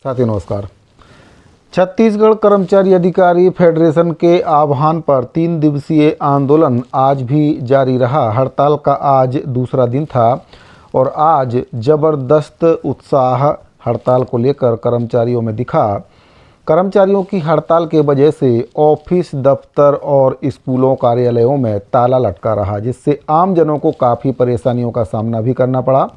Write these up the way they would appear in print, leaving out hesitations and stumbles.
साथियों नमस्कार। छत्तीसगढ़ कर्मचारी अधिकारी फेडरेशन के आह्वान पर 3 दिवसीय आंदोलन आज भी जारी रहा। हड़ताल का आज दूसरा दिन था और आज जबरदस्त उत्साह हड़ताल को लेकर कर्मचारियों में दिखा। कर्मचारियों की हड़ताल के वजह से ऑफिस, दफ्तर और स्कूलों, कार्यालयों में ताला लटका रहा, जिससे आम जनों को काफ़ी परेशानियों का सामना भी करना पड़ा।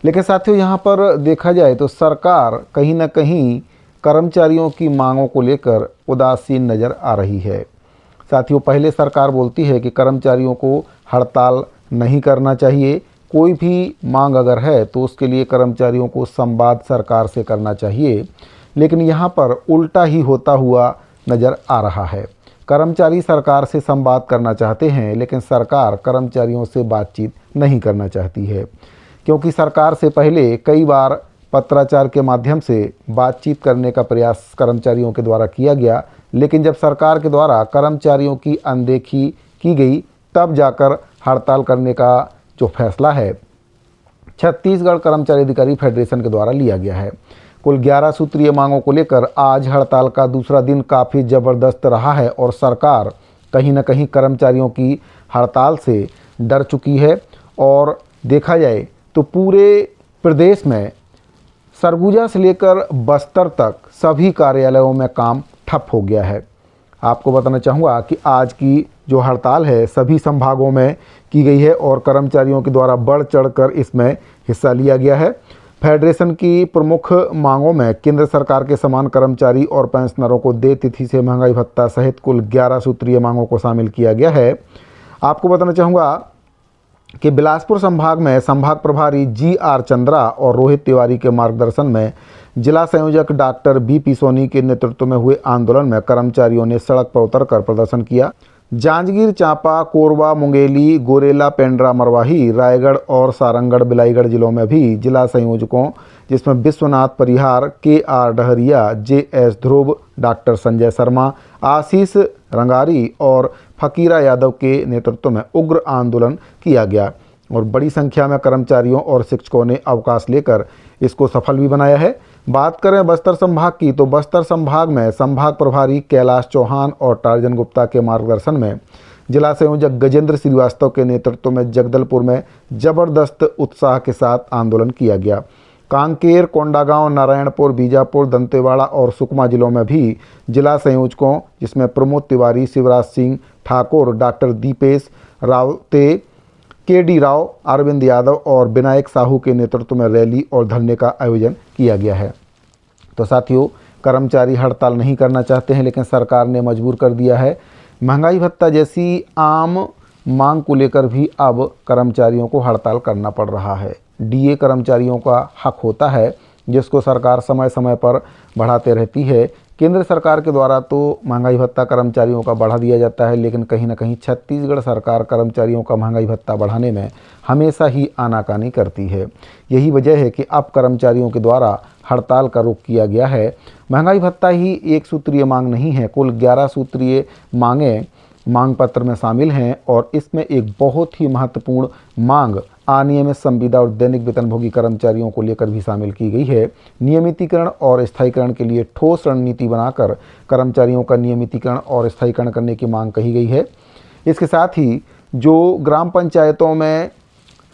लेकिन साथियों, यहाँ पर देखा जाए तो सरकार कहीं ना कहीं कर्मचारियों की मांगों को लेकर उदासीन नज़र आ रही है। साथियों, पहले सरकार बोलती है कि कर्मचारियों को हड़ताल नहीं करना चाहिए, कोई भी मांग अगर है तो उसके लिए कर्मचारियों को संवाद सरकार से करना चाहिए। लेकिन यहाँ पर उल्टा ही होता हुआ नज़र आ रहा है। कर्मचारी सरकार से संवाद करना चाहते हैं, लेकिन सरकार कर्मचारियों से बातचीत नहीं करना चाहती है, क्योंकि सरकार से पहले कई बार पत्राचार के माध्यम से बातचीत करने का प्रयास कर्मचारियों के द्वारा किया गया। लेकिन जब सरकार के द्वारा कर्मचारियों की अनदेखी की गई, तब जाकर हड़ताल करने का जो फैसला है छत्तीसगढ़ कर्मचारी अधिकारी फेडरेशन के द्वारा लिया गया है। कुल 11 सूत्रीय मांगों को लेकर आज हड़ताल का दूसरा दिन काफ़ी ज़बरदस्त रहा है और सरकार कहीं ना कहीं कर्मचारियों की हड़ताल से डर चुकी है। और देखा जाए तो पूरे प्रदेश में सरगुजा से लेकर बस्तर तक सभी कार्यालयों में काम ठप हो गया है। आपको बताना चाहूँगा कि आज की जो हड़ताल है सभी संभागों में की गई है और कर्मचारियों के द्वारा बढ़ चढ़कर इसमें हिस्सा लिया गया है। फेडरेशन की प्रमुख मांगों में केंद्र सरकार के समान कर्मचारी और पेंशनरों को देय तिथि से महंगाई भत्ता सहित कुल 11 सूत्रीय मांगों को शामिल किया गया है। आपको बताना चाहूँगा कि बिलासपुर संभाग में संभाग प्रभारी GR चंद्रा और रोहित तिवारी के मार्गदर्शन में जिला संयोजक डॉक्टर BP सोनी के नेतृत्व में हुए आंदोलन में कर्मचारियों ने सड़क पर उतरकर प्रदर्शन किया। जांजगीर चांपा, कोरबा, मुंगेली, गोरेला, पेंड्रा, मरवाही, रायगढ़ और सारंगढ़, बिलाईगढ़ जिलों में भी जिला संयोजकों, जिसमें विश्वनाथ परिहार, KR डहरिया, JS ध्रुव, डॉक्टर संजय शर्मा, आशीष रंगारी और फकीरा यादव के नेतृत्व में उग्र आंदोलन किया गया और बड़ी संख्या में कर्मचारियों और शिक्षकों ने अवकाश लेकर इसको सफल भी बनाया है। बात करें बस्तर संभाग की, तो बस्तर संभाग में संभाग प्रभारी कैलाश चौहान और टार्जन गुप्ता के मार्गदर्शन में जिला संयोजक गजेंद्र श्रीवास्तव के नेतृत्व में जगदलपुर में जबरदस्त उत्साह के साथ आंदोलन किया गया। कांकेर, कोंडागांव, नारायणपुर, बीजापुर, दंतेवाड़ा और सुकमा जिलों में भी जिला संयोजकों, जिसमें प्रमोद तिवारी, शिवराज सिंह ठाकुर, डॉक्टर दीपेश रावते, KD राव, अरविंद यादव और विनायक साहू के नेतृत्व में रैली और धरने का आयोजन किया गया है। तो साथियों, कर्मचारी हड़ताल नहीं करना चाहते हैं, लेकिन सरकार ने मजबूर कर दिया है। महंगाई भत्ता जैसी आम मांग को लेकर भी अब कर्मचारियों को हड़ताल करना पड़ रहा है। DA कर्मचारियों का हक होता है, जिसको सरकार समय समय पर बढ़ाते रहती है। केंद्र सरकार के द्वारा तो महंगाई भत्ता कर्मचारियों का बढ़ा दिया जाता है, लेकिन कहीं ना कहीं छत्तीसगढ़ सरकार कर्मचारियों का महंगाई भत्ता बढ़ाने में हमेशा ही आनाकानी करती है। यही वजह है कि अब कर्मचारियों के द्वारा हड़ताल का रुख किया गया है। महंगाई भत्ता ही एक सूत्रीय मांग नहीं है, कुल 11 सूत्रीय मांगें मांग पत्र में शामिल हैं और इसमें एक बहुत ही महत्वपूर्ण मांग अनियमित संविदा और दैनिक वेतनभोगी कर्मचारियों को लेकर भी शामिल की गई है। नियमितीकरण और स्थायीकरण के लिए ठोस रणनीति बनाकर कर्मचारियों का नियमितीकरण और स्थायीकरण करने की मांग कही गई है। इसके साथ ही जो ग्राम पंचायतों में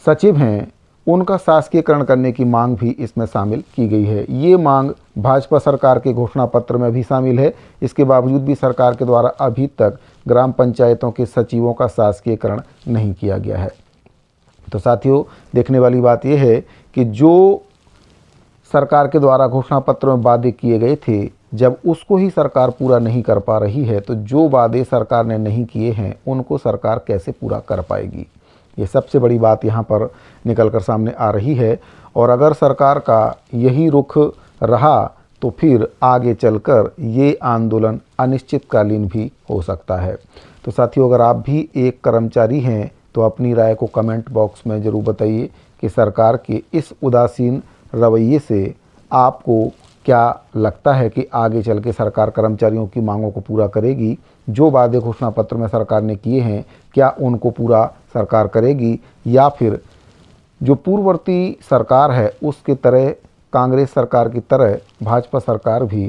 सचिव हैं, उनका शासकीयकरण करने की मांग भी इसमें शामिल की गई है। ये मांग भाजपा सरकार के घोषणा पत्र में भी शामिल है। इसके बावजूद भी सरकार के द्वारा अभी तक ग्राम पंचायतों के सचिवों का शासकीयकरण नहीं किया गया है। तो साथियों, देखने वाली बात यह है कि जो सरकार के द्वारा घोषणा पत्र में वादे किए गए थे, जब उसको ही सरकार पूरा नहीं कर पा रही है, तो जो वादे सरकार ने नहीं किए हैं उनको सरकार कैसे पूरा कर पाएगी? ये सबसे बड़ी बात यहाँ पर निकल कर सामने आ रही है। और अगर सरकार का यही रुख रहा तो फिर आगे चलकर ये आंदोलन अनिश्चितकालीन भी हो सकता है। तो साथियों, अगर आप भी एक कर्मचारी हैं तो अपनी राय को कमेंट बॉक्स में ज़रूर बताइए कि सरकार के इस उदासीन रवैये से आपको क्या लगता है कि आगे चल के सरकार कर्मचारियों की मांगों को पूरा करेगी? जो वादे घोषणा पत्र में सरकार ने किए हैं, क्या उनको पूरा सरकार करेगी, या फिर जो पूर्ववर्ती सरकार है उसके तरह कांग्रेस सरकार की तरह भाजपा सरकार भी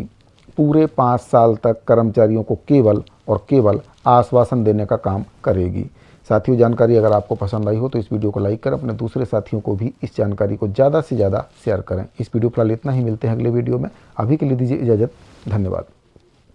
पूरे 5 साल तक कर्मचारियों को केवल और केवल आश्वासन देने का काम करेगी। साथियों, जानकारी अगर आपको पसंद आई हो तो इस वीडियो को लाइक कर अपने दूसरे साथियों को भी इस जानकारी को ज़्यादा से ज़्यादा शेयर करें। इस वीडियो फिलहाल इतना ही, मिलते हैं अगले वीडियो में। अभी के लिए दीजिए इजाज़त, धन्यवाद।